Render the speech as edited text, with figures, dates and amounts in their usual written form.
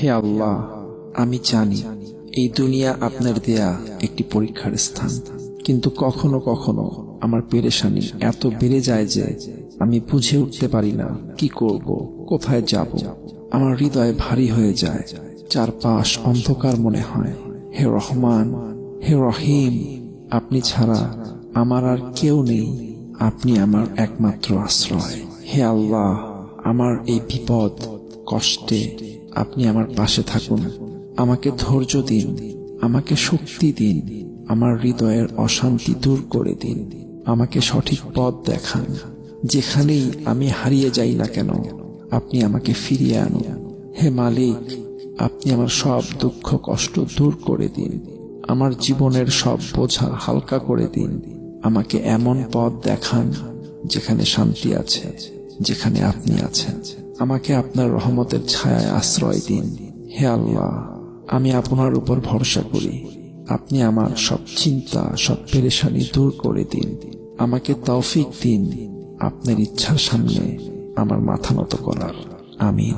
হে আল্লাহ, আমি জানি এই দুনিয়া আপনার দেয়া একটি পরীক্ষার স্থান, কিন্তু কখনো কখনো আমার পেরেশানি এত বেড়ে যায় যে আমি বুঝে উঠতে পারি না কি করব, কোথায় যাব। আমার হৃদয় ভারী হয়ে যায়, চারপাশ অন্ধকার মনে হয়। হে রহমান, হে রহিম, আপনি ছাড়া আমার আর কেউ নেই। আপনি আমার একমাত্র আশ্রয়। হে আল্লাহ, আমার এই বিপদ কষ্টে আপনি আমার পাশে থাকুন। আমাকে ধৈর্য দিন, আমাকে শক্তি দিন, আমার হৃদয়ের অশান্তি দূর করে দিন। আমাকে সঠিক পথ দেখান। যেখানেই আমি হারিয়ে যাই না কেন, আপনি আমাকে ফিরিয়ে আনুন। হে মালিক, আপনি আমার সব দুঃখ কষ্ট দূর করে দিন। আমার জীবনের সব বোঝা হালকা করে দিন। আমাকে এমন পথ দেখান যেখানে শান্তি আছে, যেখানে আপনি আছেন। আমাকে আপনার রহমতের ছায়ায় আশ্রয় দিন। হে আল্লাহ, আমি আপনার উপর ভরসা করি। আপনি আমার সব চিন্তা, সব পেরেশানি দূর করে দিন। আমাকে তৌফিক দিন আপনার ইচ্ছার সামনে আমার মাথা নত করার। আমিন।